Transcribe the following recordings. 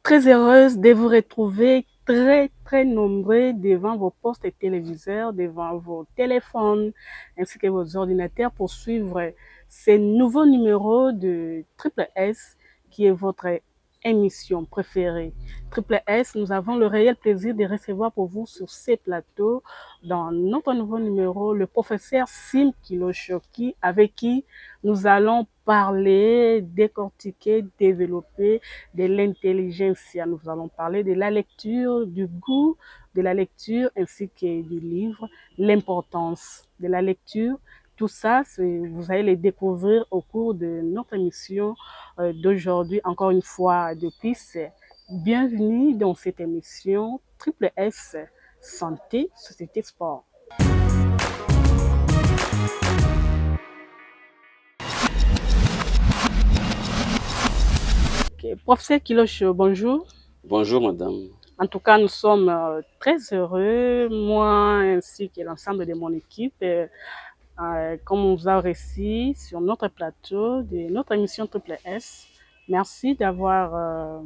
Très heureuse de vous retrouver très nombreux devant vos postes et téléviseurs, devant vos téléphones ainsi que vos ordinateurs pour suivre ces nouveaux numéros de Triple S qui est votre émission préférée. Triple S, nous avons le réel plaisir de recevoir pour vous sur ces plateaux dans notre nouveau numéro le professeur Sim Kiloshoki avec qui nous allons parler, décortiquer, développer de l'intelligentsia. Nous allons parler de la lecture, du goût de la lecture ainsi que du livre, l'importance de la lecture. Tout ça, vous allez le découvrir au cours de notre émission d'aujourd'hui. Encore une fois, de plus, bienvenue dans cette émission Triple S Santé, Société Sport. Okay. Professeur Kilosho, bonjour. Bonjour madame. En tout cas, nous sommes très heureux, moi ainsi que l'ensemble de mon équipe, comme on vous a reçu sur notre plateau de notre émission Triple S. Merci d'avoir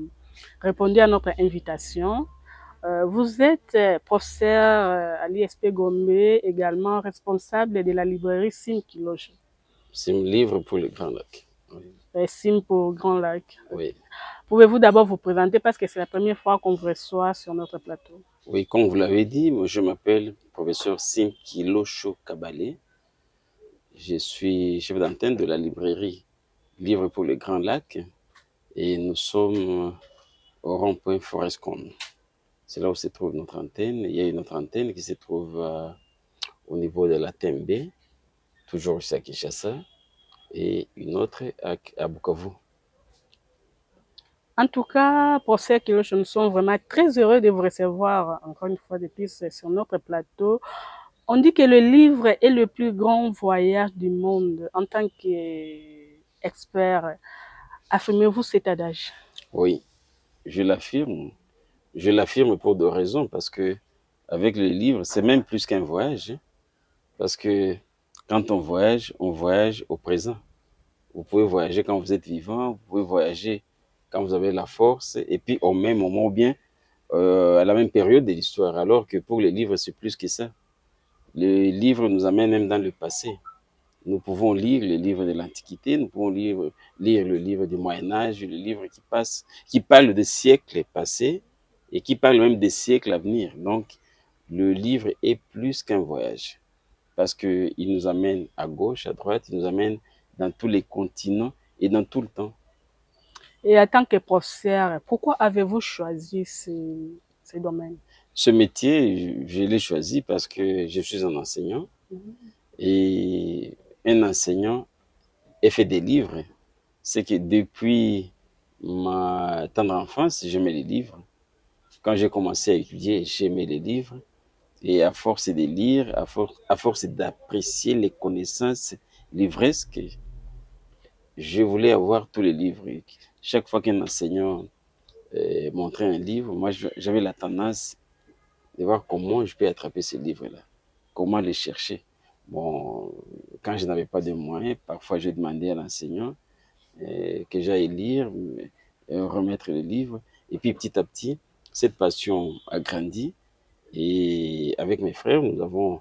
répondu à notre invitation. Vous êtes professeur à l'ISP Gombe, également responsable de la librairie Sim Kilosho. Sim Livre pour le Grand Lac. Oui. Sim pour Grand Lac. Oui. Pouvez-vous d'abord vous présenter parce que c'est la première fois qu'on vous reçoit sur notre plateau? Oui, comme vous l'avez dit, moi, je m'appelle professeur Sim Kilosho Kabale. Je suis chef d'antenne de la librairie Livre pour le Grand Lac et nous sommes au rond-point Forestcom. C'est là où se trouve notre antenne. Il y a une autre antenne qui se trouve au niveau de la TMB, toujours ici à Kinshasa, et une autre à Bukavu. En tout cas, professeur Kilosho, nous sommes vraiment très heureux de vous recevoir encore une fois de plus sur notre plateau. On dit que le livre est le plus grand voyage du monde. En tant qu'expert, affirmez-vous cet adage? Oui, je l'affirme. Je l'affirme pour deux raisons, parce que avec le livre, c'est même plus qu'un voyage, parce que quand on voyage au présent. Vous pouvez voyager quand vous êtes vivant, vous pouvez voyager quand vous avez la force, et puis au même moment, ou bien à la même période de l'histoire, alors que pour les livres, c'est plus que ça. Le livre nous amène même dans le passé. Nous pouvons lire les livres de l'Antiquité, nous pouvons lire le livre du Moyen-Âge, le livre qui parle des siècles passés et qui parle même des siècles à venir. Donc, le livre est plus qu'un voyage parce qu'il nous amène à gauche, à droite, il nous amène dans tous les continents et dans tout le temps. Et en tant que professeur, pourquoi avez-vous choisi ce domaine? Ce métier, je l'ai choisi parce que je suis un enseignant et un enseignant fait des livres. C'est que depuis ma tendre enfance, j'aimais les livres. Quand j'ai commencé à étudier, j'aimais les livres. Et à force de lire, à force d'apprécier les connaissances livresques, je voulais avoir tous les livres. Et chaque fois qu'un enseignant montrait un livre, moi j'avais la tendance de voir comment je peux attraper ces livres-là, comment les chercher. Bon, quand je n'avais pas de moyens, parfois je demandais à l'enseignant que j'aille lire, remettre le livre. Et puis petit à petit, cette passion a grandi. Et avec mes frères, nous avons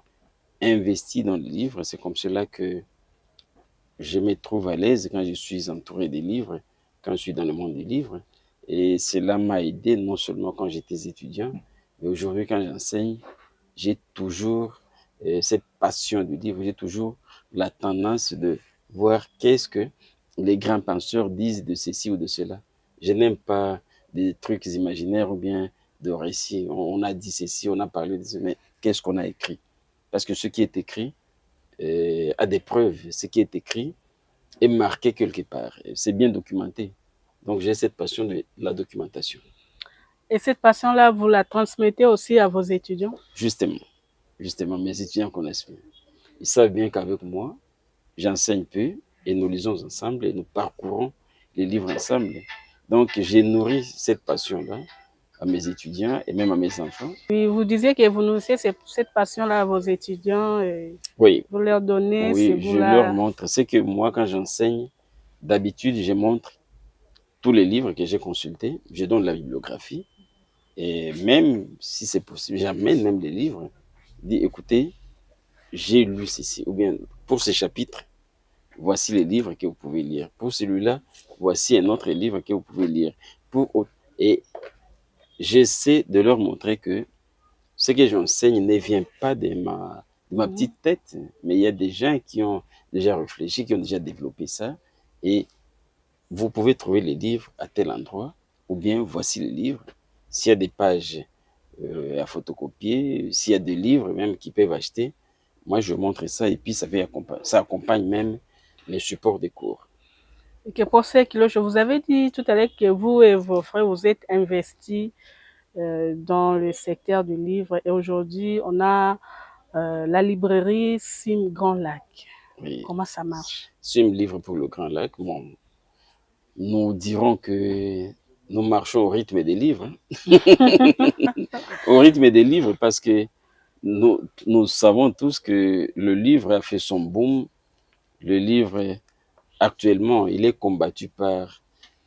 investi dans le livre. C'est comme cela que je me trouve à l'aise quand je suis entouré des livres, quand je suis dans le monde des livres. Et cela m'a aidé non seulement quand j'étais étudiant, mais aujourd'hui quand j'enseigne, j'ai toujours cette passion du livre, j'ai toujours la tendance de voir qu'est-ce que les grands penseurs disent de ceci ou de cela. Je n'aime pas des trucs imaginaires ou bien de récits. On a dit ceci, on a parlé de ceci, mais qu'est-ce qu'on a écrit? Parce que ce qui est écrit a des preuves. Ce qui est écrit est marqué quelque part. C'est bien documenté. Donc j'ai cette passion de la documentation. Et cette passion-là, vous la transmettez aussi à vos étudiants? Justement, mes étudiants connaissent bien. Ils savent bien qu'avec moi, j'enseigne peu et nous lisons ensemble et nous parcourons les livres ensemble. Donc, j'ai nourri cette passion-là à mes étudiants et même à mes enfants. Oui, vous disiez que vous nourrissez cette passion-là à vos étudiants et oui, vous leur donnez ce oui, je goût-là. leur montre. C'est que moi, quand j'enseigne, d'habitude, je montre tous les livres que j'ai consultés, je donne la bibliographie. Et même si c'est possible, j'amène même les livres. Je dis, écoutez, j'ai lu ceci. Ou bien, pour ce chapitre, voici les livres que vous pouvez lire. Pour celui-là, voici un autre livre que vous pouvez lire. Et j'essaie de leur montrer que ce que j'enseigne ne vient pas de ma petite tête, mais il y a des gens qui ont déjà réfléchi, qui ont déjà développé ça. Et vous pouvez trouver les livres à tel endroit, ou bien voici les livres. S'il y a des pages à photocopier, s'il y a des livres même qu'ils peuvent acheter, moi je montre ça et puis ça accompagne même les supports des cours. Et que pour ces kilos, je vous avais dit tout à l'heure que vous et vos frères, vous êtes investis dans le secteur du livre. Et aujourd'hui, on a la librairie Sim Grand Lac. Oui. Comment ça marche? Sim Livre pour le Grand Lac, bon, nous dirons que nous marchons au rythme des livres. Au rythme des livres parce que nous savons tous que le livre a fait son boom. Le livre, actuellement, il est combattu par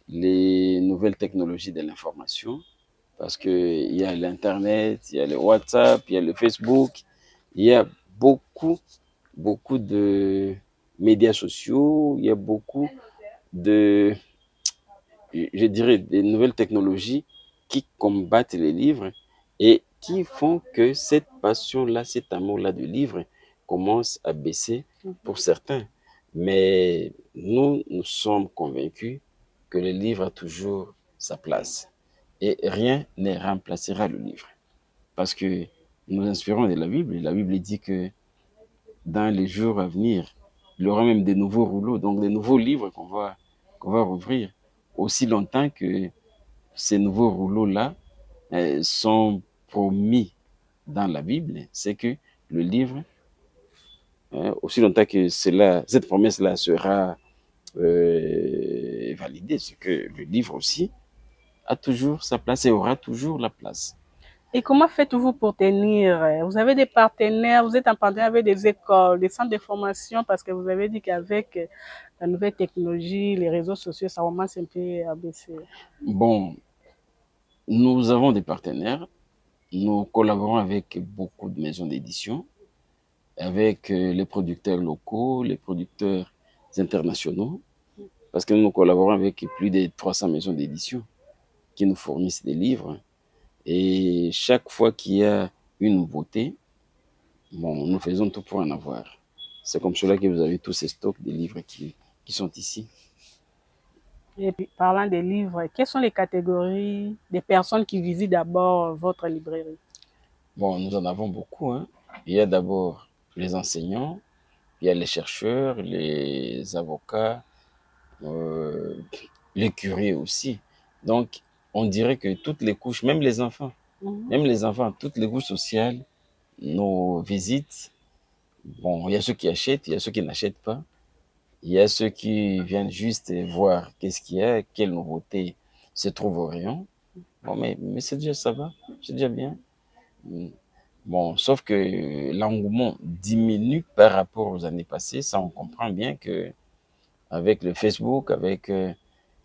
les nouvelles technologies de l'information parce qu'il y a l'Internet, il y a le WhatsApp, il y a le Facebook, il y a beaucoup de médias sociaux, il y a beaucoup de, je dirais, des nouvelles technologies qui combattent les livres et qui font que cette passion-là, cet amour-là du livre commence à baisser pour certains. Mais nous sommes convaincus que le livre a toujours sa place et rien ne remplacera le livre. Parce que nous inspirons de la Bible. La Bible dit que dans les jours à venir, il y aura même des nouveaux rouleaux, donc des nouveaux livres qu'on va rouvrir. Aussi longtemps que ces nouveaux rouleaux-là sont promis dans la Bible, c'est que le livre, aussi longtemps que cette promesse-là sera validée, c'est que le livre aussi a toujours sa place et aura toujours la place. Et comment faites-vous pour tenir? Vous avez des partenaires, vous êtes en partenariat avec des écoles, des centres de formation, parce que vous avez dit qu'avec la nouvelle technologie, les réseaux sociaux, ça commence un peu à baisser. Bon, nous avons des partenaires. Nous collaborons avec beaucoup de maisons d'édition, avec les producteurs locaux, les producteurs internationaux, parce que nous collaborons avec plus de 300 maisons d'édition qui nous fournissent des livres. Et chaque fois qu'il y a une nouveauté, bon, nous faisons tout pour en avoir. C'est comme cela que vous avez tous ces stocks de livres qui sont ici. Et puis, parlant des livres, quelles sont les catégories des personnes qui visitent d'abord votre librairie? Bon, nous en avons beaucoup, hein. Il y a d'abord les enseignants, il y a les chercheurs, les avocats, les curés aussi. Donc, on dirait que toutes les couches, même les enfants, toutes les couches sociales, nos visites, bon, il y a ceux qui achètent, il y a ceux qui n'achètent pas, il y a ceux qui viennent juste voir qu'est-ce qu'il y a, quelle nouveauté se trouve au rayon. Bon, mais c'est déjà, ça va, c'est déjà bien. Bon, sauf que l'engouement diminue par rapport aux années passées. Ça, on comprend bien que avec le Facebook, avec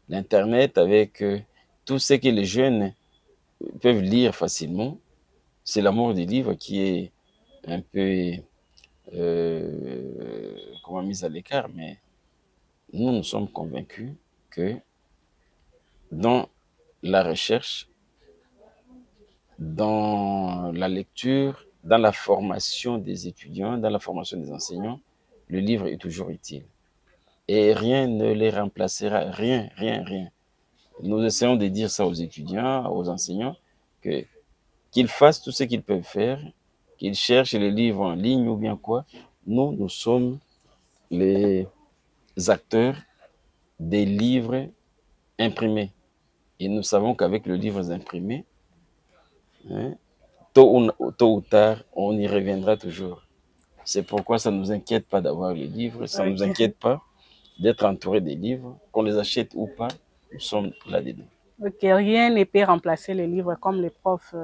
l'Internet, avec tout ce que les jeunes peuvent lire facilement, c'est l'amour des livres qui est un peu mis à l'écart. Mais nous sommes convaincus que dans la recherche, dans la lecture, dans la formation des étudiants, dans la formation des enseignants, le livre est toujours utile. Et rien ne les remplacera, rien, rien, rien. Nous essayons de dire ça aux étudiants, aux enseignants, qu'ils fassent tout ce qu'ils peuvent faire, qu'ils cherchent les livres en ligne ou bien quoi. Nous sommes les acteurs des livres imprimés. Et nous savons qu'avec les livres imprimés, hein, tôt ou tard, on y reviendra toujours. C'est pourquoi ça ne nous inquiète pas d'avoir les livres, ça ne nous inquiète pas d'être entouré des livres, qu'on les achète ou pas, nous sommes là-dedans. Ok, rien ne peut remplacer les livres comme les profs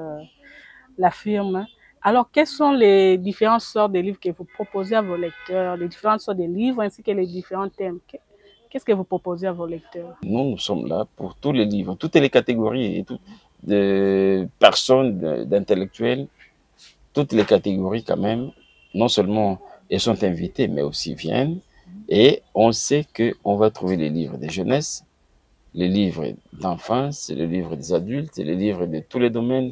l'affirment. Alors, quelles sont les différentes sortes de livres que vous proposez à vos lecteurs, les différentes sortes de livres ainsi que les différents thèmes? Qu'est-ce que vous proposez à vos lecteurs? Nous sommes là pour tous les livres, toutes les catégories, et de personnes, d'intellectuels, toutes les catégories quand même. Non seulement elles sont invitées, mais aussi viennent. Et on sait qu'on va trouver les livres des jeunesses, les livres d'enfance, les livres des adultes, les livres de tous les domaines.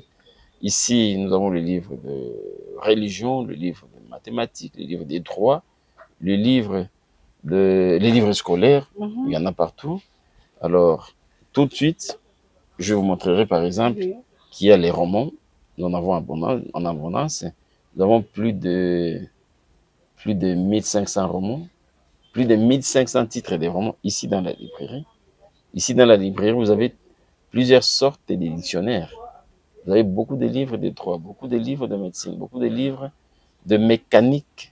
Ici, nous avons le livre de religion, le livre de mathématiques, le livre des droits, le livre les livres scolaires, il y en a partout. Alors, tout de suite, je vous montrerai par exemple qu'il y a les romans, nous en avons en abondance. Nous avons plus de 1500 romans, plus de 1500 titres de romans ici dans la librairie. Ici dans la librairie, vous avez plusieurs sortes de dictionnaires. Vous avez beaucoup de livres de droit, beaucoup de livres de médecine, beaucoup de livres de mécanique,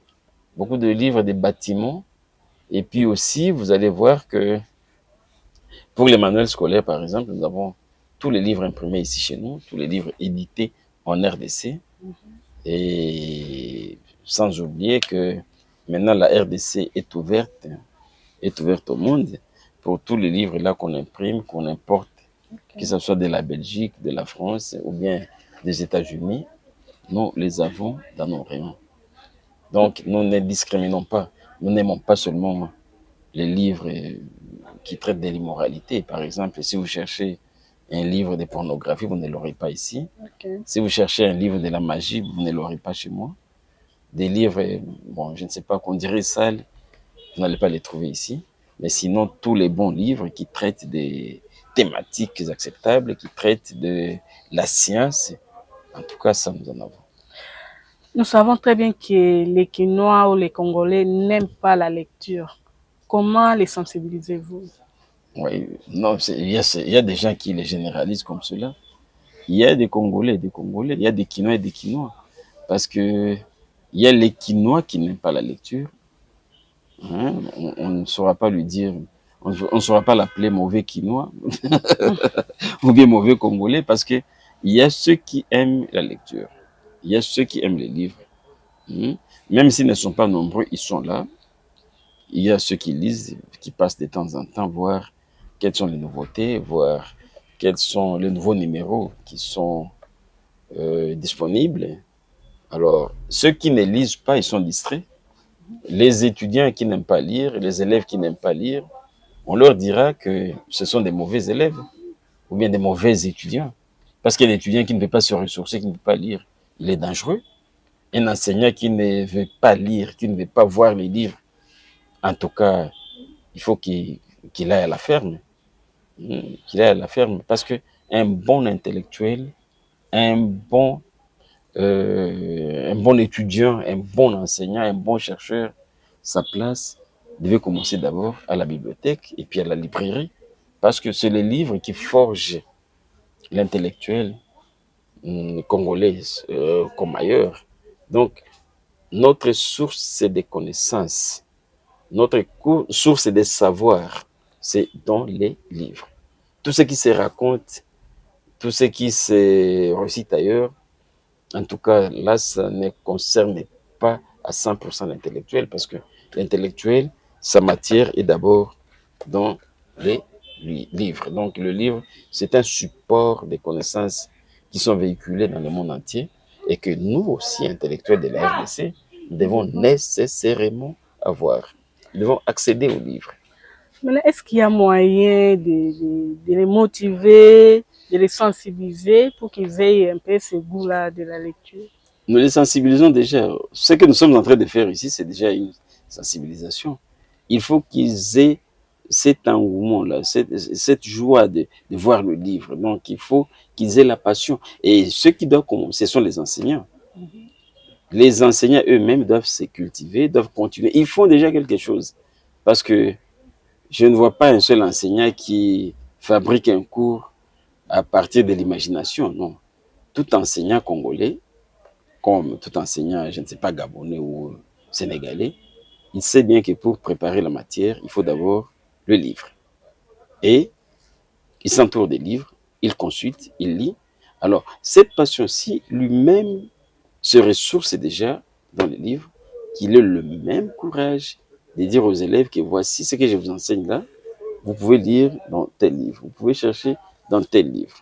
beaucoup de livres de bâtiments. Et puis aussi, vous allez voir que pour les manuels scolaires, par exemple, nous avons tous les livres imprimés ici chez nous, tous les livres édités en RDC. Et sans oublier que maintenant la RDC est ouverte au monde pour tous les livres là qu'on imprime, qu'on importe, que ce soit de la Belgique, de la France ou bien des États-Unis. Nous les avons dans nos rayons. Donc, nous ne discriminons pas. Nous n'aimons pas seulement les livres qui traitent de l'immoralité. Par exemple, si vous cherchez un livre de pornographie, vous ne l'aurez pas ici. Si vous cherchez un livre de la magie, vous ne l'aurez pas chez moi. Des livres, bon, je ne sais pas, qu'on dirait sales, vous n'allez pas les trouver ici. Mais sinon, tous les bons livres qui traitent des thématiques acceptables, qui traitent de la science, en tout cas, ça, nous en avons. Nous savons très bien que les Quinois ou les Congolais n'aiment pas la lecture. Comment les sensibilisez-vous? Oui, non, il y a des gens qui les généralisent comme cela. Il y a des Congolais et des Congolais, il y a des Quinois et des Quinois. Parce que il y a les Quinois qui n'aiment pas la lecture. Hein? On ne saura pas lui dire, on ne saura pas l'appeler mauvais Quinois ou bien mauvais Congolais parce que il y a ceux qui aiment la lecture. Il y a ceux qui aiment les livres. Même s'ils ne sont pas nombreux, ils sont là. Il y a ceux qui lisent, qui passent de temps en temps voir quelles sont les nouveautés, voir quels sont les nouveaux numéros qui sont disponibles. Alors, ceux qui ne lisent pas, ils sont distraits. Les étudiants qui n'aiment pas lire, les élèves qui n'aiment pas lire, on leur dira que ce sont des mauvais élèves ou bien des mauvais étudiants. Parce qu'un étudiant qui ne veut pas se ressourcer, qui ne veut pas lire, il est dangereux. Un enseignant qui ne veut pas lire, qui ne veut pas voir les livres, en tout cas, il faut qu'il aille à la ferme. Qu'il aille à la ferme. Parce qu'un bon intellectuel, un bon étudiant, un bon enseignant, un bon chercheur, sa place devait commencer d'abord à la bibliothèque et puis à la librairie. Parce que c'est les livres qui forgent l'intellectuel congolais comme ailleurs. Donc, notre source, c'est des connaissances. Notre source des savoirs, c'est dans les livres. Tout ce qui se raconte, tout ce qui se récite ailleurs, en tout cas, là, ça ne concerne pas à 100% l'intellectuel, parce que l'intellectuel, sa matière est d'abord dans les livres. Donc, le livre, c'est un support des connaissances qui sont véhiculées dans le monde entier, et que nous aussi, intellectuels de la RDC, devons nécessairement avoir. Nous devons accéder aux livres. Maintenant, est-ce qu'il y a moyen de les motiver, de les sensibiliser pour qu'ils aient un peu ce goût-là de la lecture? Nous les sensibilisons déjà. Ce que nous sommes en train de faire ici, c'est déjà une sensibilisation. Il faut qu'ils aient cet engouement-là, cette joie de voir le livre. Donc, il faut qu'ils aient la passion. Et ceux qui doivent commencer, ce sont les enseignants. Les enseignants eux-mêmes doivent se cultiver, doivent continuer. Ils font déjà quelque chose. Parce que je ne vois pas un seul enseignant qui fabrique un cours à partir de l'imagination. Non. Tout enseignant congolais, comme tout enseignant, je ne sais pas, gabonais ou sénégalais, il sait bien que pour préparer la matière, il faut d'abord le livre. Et il s'entoure des livres, il consulte, il lit. Alors, cette passion-ci, lui-même, se ressource déjà dans les livres, qu'il ait le même courage de dire aux élèves que voici ce que je vous enseigne là, vous pouvez lire dans tel livre, vous pouvez chercher dans tel livre.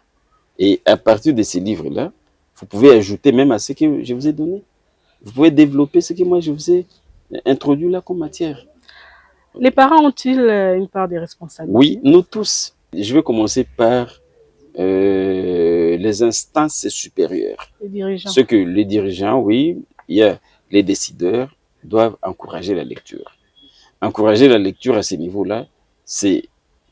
Et à partir de ces livres-là, vous pouvez ajouter même à ce que je vous ai donné. Vous pouvez développer ce que moi je vous ai introduit là comme matière. Les parents ont-ils une part de responsabilité? Oui, nous tous. Je vais commencer par les instances supérieures. Les dirigeants. Ce que les dirigeants, oui, il y a les décideurs doivent encourager la lecture. Encourager la lecture à ce niveau-là, c'est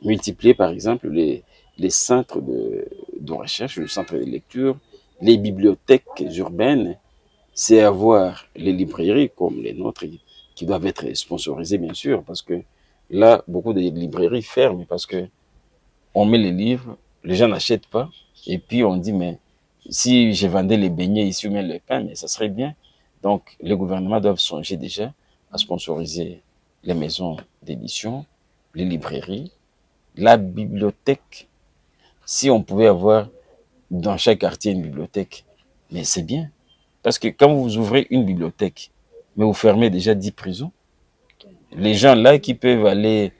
multiplier par exemple les centres de recherche, le centre de lecture, les bibliothèques urbaines, c'est avoir les librairies comme les nôtres qui doivent être sponsorisées bien sûr, parce que là, beaucoup de librairies ferment parce que on met les livres, les gens n'achètent pas, et puis on dit, mais si je vendais les beignets ici ou bien le pain, mais ça serait bien. Donc, les gouvernements doivent songer déjà à sponsoriser les maisons d'édition, les librairies, la bibliothèque. Si on pouvait avoir dans chaque quartier une bibliothèque, mais c'est bien. Parce que quand vous ouvrez une bibliothèque, mais vous fermez déjà 10 prisons, les gens là qui peuvent aller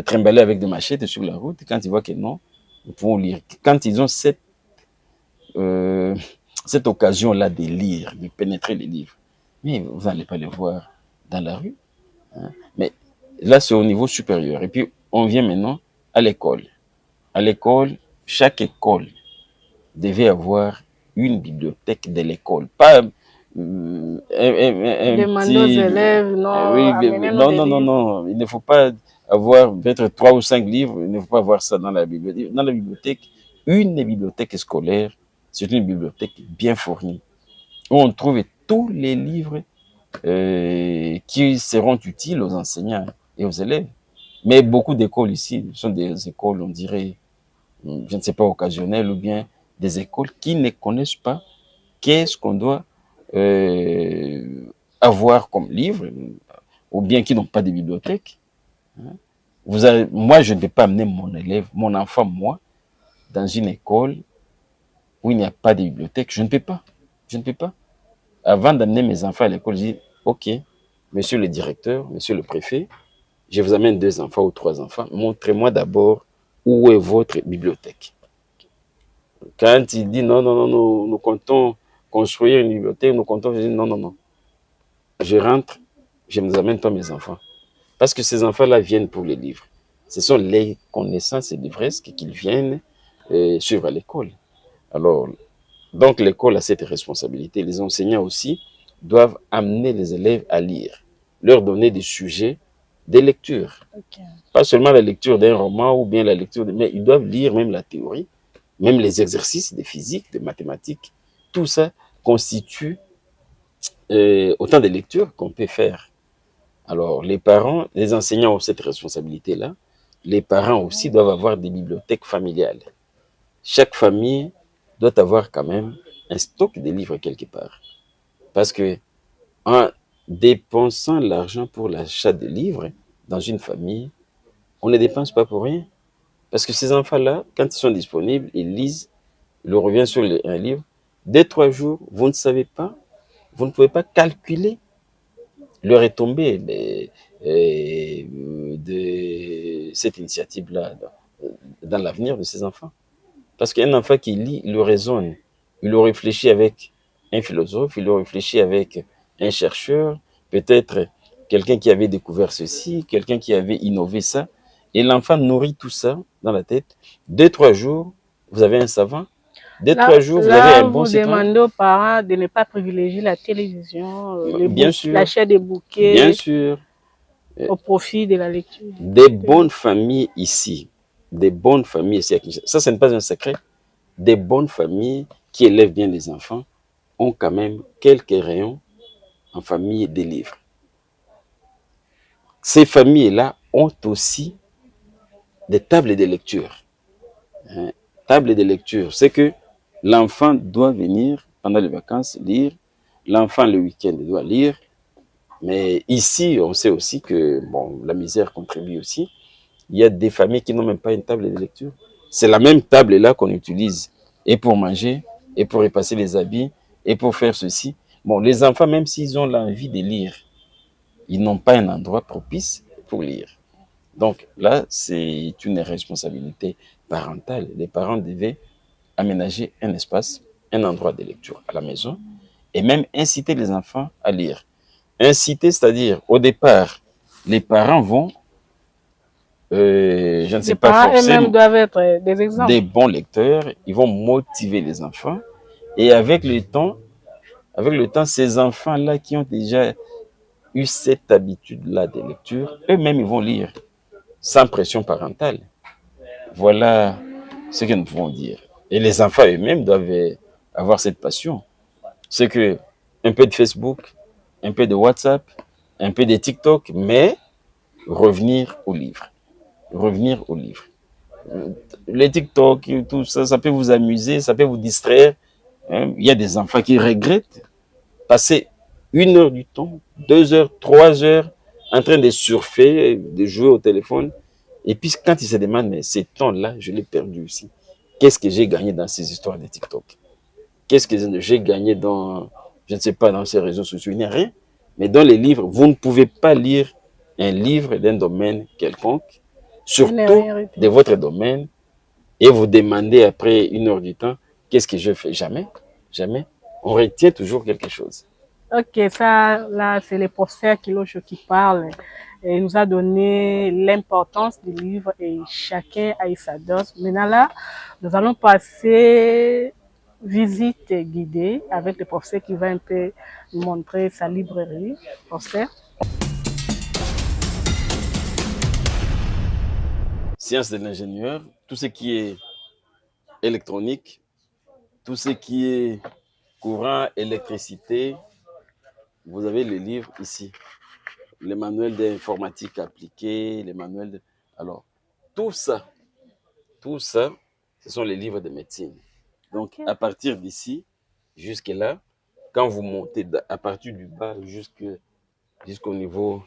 trimballer avec des machettes sur la route, quand ils voient que non, ils pourront lire. Quand ils ont cette occasion-là de lire, de pénétrer les livres, mais vous n'allez pas les voir dans la rue. Hein. Mais là, c'est au niveau supérieur. Et puis, on vient maintenant à l'école. À l'école, chaque école devait avoir une bibliothèque de l'école. Pas Demander aux élèves, non, oui, amenez-nous des livres. non. Il ne faut pas avoir peut-être 3 ou 5 livres. Il ne faut pas avoir ça dans la bibliothèque. Dans la bibliothèque, une bibliothèque scolaire, c'est une bibliothèque bien fournie, où on trouve tous les livres qui seront utiles aux enseignants et aux élèves. Mais beaucoup d'écoles ici sont des écoles, on dirait, je ne sais pas, occasionnelles, ou bien des écoles qui ne connaissent pas qu'est-ce qu'on doit avoir comme livre, ou bien qui n'ont pas de bibliothèque. Moi, je ne peux pas amener mon élève, mon enfant, moi, dans une école où il n'y a pas de bibliothèque. Je ne peux pas. Je ne peux pas. Avant d'amener mes enfants à l'école, je dis, OK, monsieur le directeur, monsieur le préfet, je vous amène 2 enfants ou 3 enfants. Montrez-moi d'abord où est votre bibliothèque. Quand il dit non, nous comptons construire une bibliothèque, nous comptons, je dis non. Je rentre, je vous amène pas mes enfants. Parce que ces enfants-là viennent pour les livres. Ce sont les connaissances et livresques qu'ils viennent suivre à l'école. Alors, donc l'école a cette responsabilité. Les enseignants aussi doivent amener les élèves à lire, leur donner des sujets de lecture. Okay. Pas seulement la lecture d'un roman ou bien la lecture mais ils doivent lire même la théorie, même les exercices de physique, de mathématiques. Tout ça constitue autant de lectures qu'on peut faire. Alors, les parents, les enseignants ont cette responsabilité-là. Les parents aussi doivent avoir des bibliothèques familiales. Chaque famille doit avoir quand même un stock de livres quelque part. Parce que en dépensant l'argent pour l'achat de livres dans une famille, on ne dépense pas pour rien. Parce que ces enfants-là, quand ils sont disponibles, ils lisent, ils leur reviennent sur un livre. Dès 3 jours, vous ne savez pas, vous ne pouvez pas calculer le retombée de cette initiative-là dans l'avenir de ces enfants. Parce qu'un enfant qui lit, il le raisonne, il le réfléchit avec un philosophe, il le réfléchit avec un chercheur, peut-être quelqu'un qui avait découvert ceci, quelqu'un qui avait innové ça, et l'enfant nourrit tout ça dans la tête. 2-3 jours, vous avez un savant. 2-3 jours, vous avez un bon citoyen. Vous demandez aux parents de ne pas privilégier la télévision, l'achat des bouquets, bien sûr, au profit de la lecture. Des bonnes familles ici, ça ce n'est pas un secret, des bonnes familles qui élèvent bien les enfants ont quand même quelques rayons en famille des livres. Ces familles-là ont aussi des tables de lecture. Tables de lecture, c'est que l'enfant doit venir pendant les vacances lire, l'enfant le week-end doit lire, mais ici, on sait aussi que bon, la misère contribue aussi. Il y a des familles qui n'ont même pas une table de lecture. C'est la même table-là qu'on utilise, et pour manger, et pour repasser les habits, et pour faire ceci. Bon, les enfants, même s'ils ont l'envie de lire, ils n'ont pas un endroit propice pour lire. Donc là, c'est une responsabilité parentale. Les parents devaient aménager un espace, un endroit de lecture à la maison et même inciter les enfants à lire. Inciter, c'est-à-dire, au départ, les parents vont, je ne sais Les pas, parents forcer eux-mêmes doivent être des exemples. des bons lecteurs, ils vont motiver les enfants et avec le temps, ces enfants-là qui ont déjà eu cette habitude-là de lecture, eux-mêmes, ils vont lire sans pression parentale. Voilà ce que nous pouvons dire. Et les enfants eux-mêmes doivent avoir cette passion. C'est que un peu de Facebook, un peu de WhatsApp, un peu de TikTok, mais revenir au livre. Revenir au livre. Les TikTok, tout ça, ça peut vous amuser, ça peut vous distraire. Hein. Il y a des enfants qui regrettent passer 1 heure du temps, 2 heures, 3 heures en train de surfer, de jouer au téléphone. Et puis quand ils se demandent, mais ces temps-là, je l'ai perdu aussi. Qu'est-ce que j'ai gagné dans ces histoires de TikTok? Qu'est-ce que j'ai gagné dans, je ne sais pas, dans ces réseaux sociaux? Il n'y a rien. Mais dans les livres, vous ne pouvez pas lire un livre d'un domaine quelconque, surtout de votre domaine, et vous demandez après 1 heure du temps, qu'est-ce que je fais? Jamais. Jamais. On retient toujours quelque chose. Ok, ça, là, c'est le professeur Kilocho qui parle. Et il nous a donné l'importance du livre et chacun a eu sa dose. Maintenant, là, nous allons passer visite guidée avec le professeur qui va un peu nous montrer sa librairie. Professeur. Sciences de l'ingénieur, tout ce qui est électronique, tout ce qui est courant, électricité, vous avez les livres ici. Les manuels d'informatique appliquée, les manuels de... Alors, tout ça, ce sont les livres de médecine. Donc, à partir d'ici, jusque là, quand vous montez à partir du bas jusqu'au niveau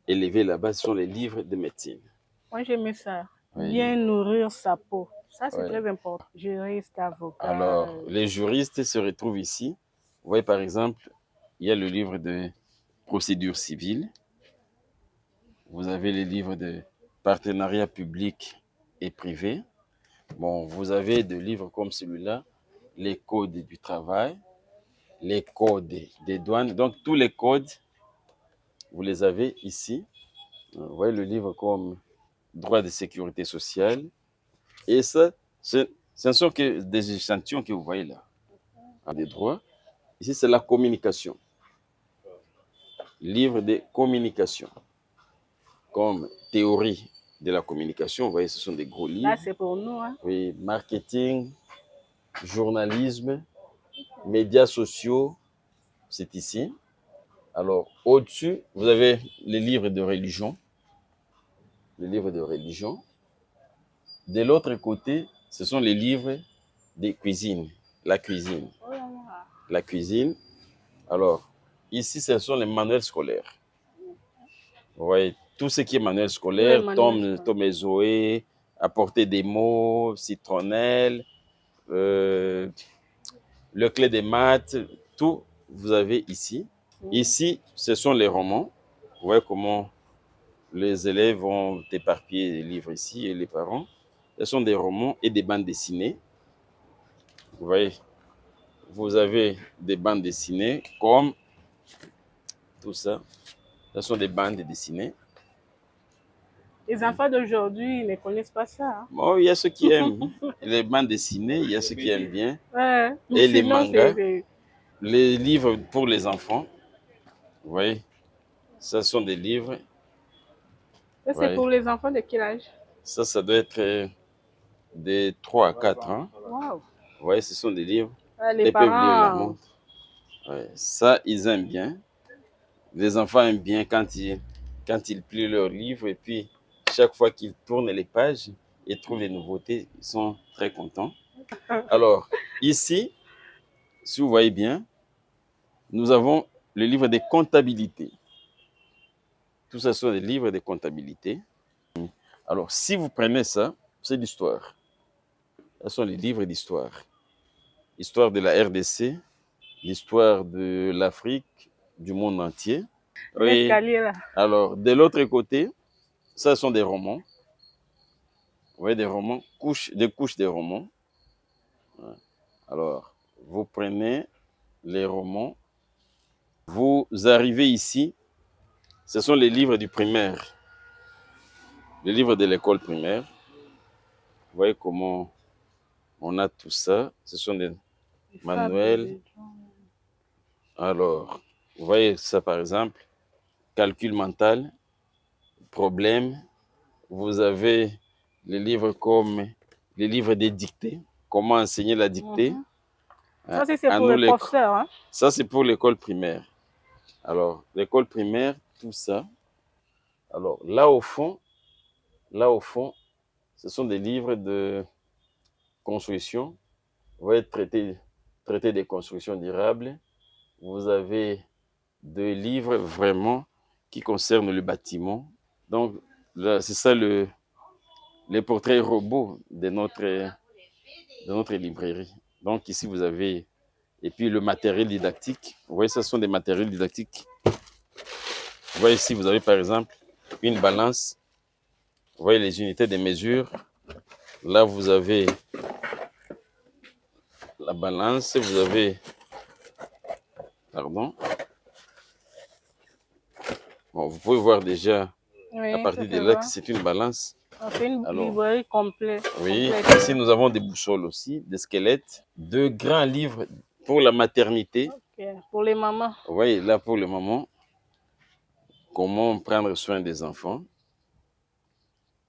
élevé là-bas, ce sont les livres de médecine. Moi, j'aime ça. Oui. Bien nourrir sa peau. Ça, c'est très important. Juriste, avocat. Alors, les juristes se retrouvent ici. Vous voyez, par exemple, il y a le livre de procédure civile. Vous avez les livres de partenariat public et privé. Bon, vous avez des livres comme celui-là, les codes du travail, les codes des douanes. Donc, tous les codes, vous les avez ici. Vous voyez le livre comme droit de sécurité sociale. Et ça, ce ne sont que des échantillons que vous voyez là. Des droits. Ici, c'est la communication. Livre de communication. Comme théorie de la communication. Vous voyez, ce sont des gros livres. Là, c'est pour nous. Hein? Oui, marketing, journalisme, médias sociaux, c'est ici. Alors, au-dessus, vous avez les livres de religion. Les livres de religion. De l'autre côté, ce sont les livres de cuisine. La cuisine. La cuisine. Alors, ici, ce sont les manuels scolaires. Vous voyez, tout ce qui est manuel scolaire, Tom et Zoé, apporter des mots, citronnelle, le clé des maths, tout, vous avez ici. Ici, ce sont les romans. Vous voyez comment les élèves vont éparpiller les livres ici et les parents. Ce sont des romans et des bandes dessinées. Vous voyez, vous avez des bandes dessinées comme tout ça. Ce sont des bandes dessinées. Les enfants d'aujourd'hui ne connaissent pas ça. Hein? Bon, il y a ceux qui aiment les bandes dessinées, il y a ceux qui aiment bien. Ouais. Et les mangas, les livres pour les enfants. Vous voyez, ce sont des livres. C'est pour les enfants de quel âge? Ça doit être de 3 à 4 ans. Wow. Vous voyez, ce sont des livres. Les parents... Ouais, ça, ils aiment bien. Les enfants aiment bien quand ils plient leurs livres et puis chaque fois qu'ils tournent les pages et trouvent les nouveautés, ils sont très contents. Alors, ici, si vous voyez bien, nous avons le livre de comptabilité. Tout ça sont des livres de comptabilité. Alors, si vous prenez ça, c'est l'histoire. Ce sont les livres d'histoire. Histoire de la RDC, l'histoire de l'Afrique, du monde entier. Oui. L'escalier là. Alors, de l'autre côté, Ça sont des romans. Vous voyez, des romans, des couches de romans. Alors, vous prenez les romans, vous arrivez ici, ce sont les livres du primaire, les livres de l'école primaire. Vous voyez comment on a tout ça. Ce sont des manuels. Alors, vous voyez ça par exemple, calcul mental, problème. Vous avez les livres comme les livres des dictées, comment enseigner la dictée. Ça, c'est pour les professeurs. Hein? Ça, c'est pour l'école primaire. Alors, l'école primaire, tout ça. Alors, là au fond, ce sont des livres de construction. Vous voyez, traité des constructions durables. Vous avez des livres vraiment qui concernent le bâtiment. Donc, là, c'est ça les portraits robots de notre librairie. Donc, ici, vous avez, et puis le matériel didactique. Vous voyez, ce sont des matériels didactiques. Vous voyez ici, vous avez par exemple une balance. Vous voyez les unités de mesure. Là, vous avez la balance, vous avez, pardon. Bon, vous pouvez voir déjà, à partir de là, que c'est une balance. C'est une librairie complète. Oui, ici nous avons des boussoles aussi, des squelettes, de grands livres pour la maternité. Okay. Pour les mamans. Oui, là pour les mamans, comment prendre soin des enfants.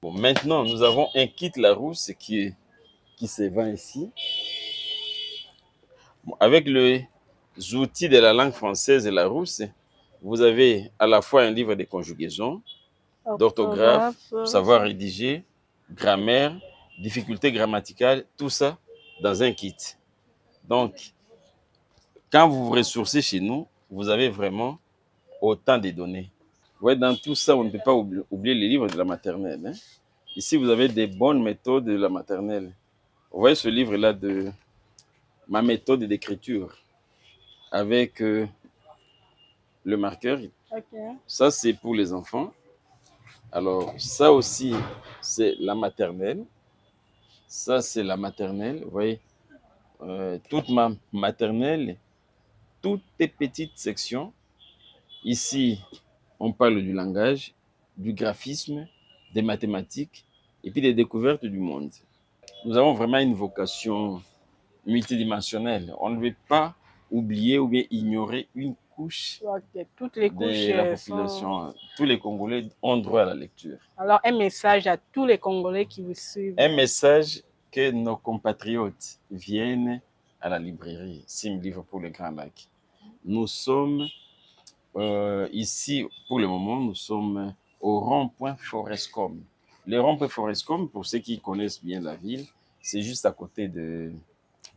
Bon, maintenant, nous avons un kit Larousse qui se vend ici. Bon, avec les outils de la langue française et Larousse, vous avez à la fois un livre de conjugaison, d'orthographe, savoir rédiger, grammaire, difficultés grammaticales, tout ça dans un kit. Donc, quand vous vous ressourcez chez nous, vous avez vraiment autant de données. Ouais, dans tout ça, on ne peut pas oublier les livres de la maternelle. Hein. Ici, vous avez des bonnes méthodes de la maternelle. Vous voyez ce livre-là de ma méthode d'écriture avec le marqueur. Okay. Ça, c'est pour les enfants. Alors, ça aussi, c'est la maternelle. Ça, c'est la maternelle. Vous voyez, toute ma maternelle, toutes les petites sections. Ici, on parle du langage, du graphisme, des mathématiques et puis des découvertes du monde. Nous avons vraiment une vocation multidimensionnelle. On ne veut pas oublier ou bien ignorer une couche toutes les couches de la population. Tous les Congolais ont droit à la lecture. Alors, un message à tous les Congolais qui vous suivent. Un message que nos compatriotes viennent à la librairie Sim Livre pour le Grand Lac. Nous sommes ici, pour le moment, nous sommes au rond-point Forescom. Le rond-point Forescom, pour ceux qui connaissent bien la ville, c'est juste à côté de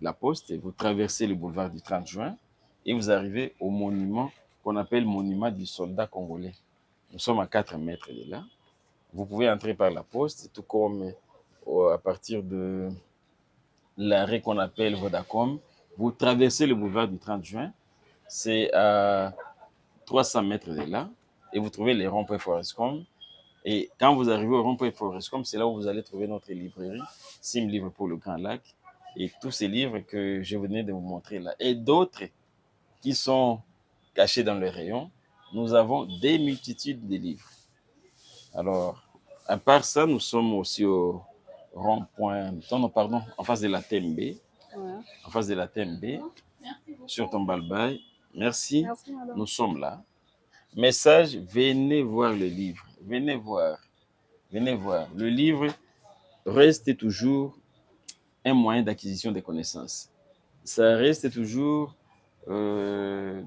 la Poste. Vous traversez le boulevard du 30 juin et vous arrivez au monument qu'on appelle monument du soldat congolais. Nous sommes à 4 mètres de là. Vous pouvez entrer par la Poste, tout comme à partir de l'arrêt qu'on appelle Vodacom. Vous traversez le boulevard du 30 juin. C'est à 300 mètres de là et vous trouvez les ronds-points Forescom. Et quand vous arrivez au rond-point Forescom, c'est là où vous allez trouver notre librairie, Sim Livre pour le Grand Lac, et tous ces livres que je venais de vous montrer là. Et d'autres qui sont cachés dans le rayon. Nous avons des multitudes de livres. Alors, à part ça, nous sommes aussi au rond-point, pardon, en face de la TMB. Ouais. En face de la TMB, sur Tombalbaye. Merci. Merci, nous sommes là. Message, venez voir le livre. Venez voir. Venez voir. Le livre reste toujours un moyen d'acquisition des connaissances. Ça reste toujours un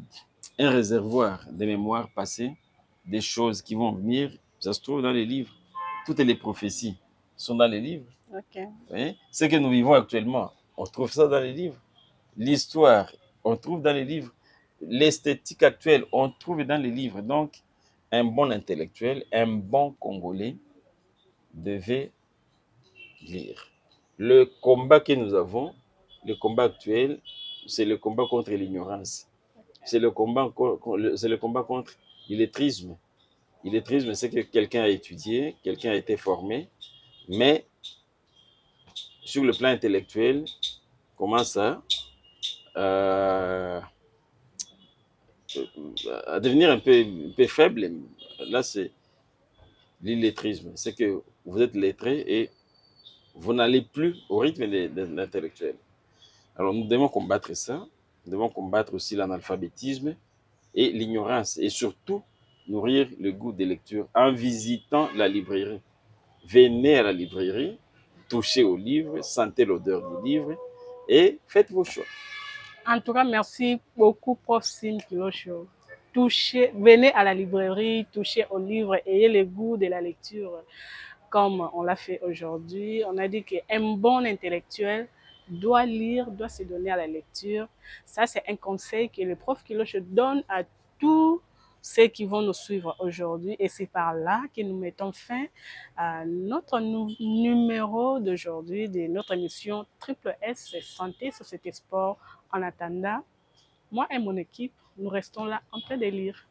réservoir de mémoires passées, des choses qui vont venir. Ça se trouve dans les livres. Toutes les prophéties sont dans les livres. Okay. Oui? Ce que nous vivons actuellement, on trouve ça dans les livres. L'histoire, on trouve dans les livres. L'esthétique actuelle, on trouve dans les livres. Donc, un bon intellectuel, un bon Congolais devait lire. Le combat que nous avons, le combat actuel, c'est le combat contre l'ignorance. C'est le combat contre l'illettrisme. Illettrisme, c'est que quelqu'un a étudié, quelqu'un a été formé, mais sur le plan intellectuel, commence à devenir un peu faible. Là, c'est l'illettrisme. C'est que vous êtes lettré et vous n'allez plus au rythme de l'intellectuel. Alors, nous devons combattre ça. Nous devons combattre aussi l'analphabétisme et l'ignorance. Et surtout, nourrir le goût des lectures en visitant la librairie. Venez à la librairie, touchez au livre, sentez l'odeur du livre et faites vos choix. En tout cas, merci beaucoup, Prof. Sim Kilocho. Venez à la librairie, touchez au livre, ayez le goût de la lecture comme on l'a fait aujourd'hui. On a dit qu'un bon intellectuel doit lire, doit se donner à la lecture. Ça, c'est un conseil que le prof Kiloche donne à tous ceux qui vont nous suivre aujourd'hui. Et c'est par là que nous mettons fin à notre numéro d'aujourd'hui de notre émission Triple S Santé, Société, Sport. En attendant, moi et mon équipe, nous restons là en train de lire.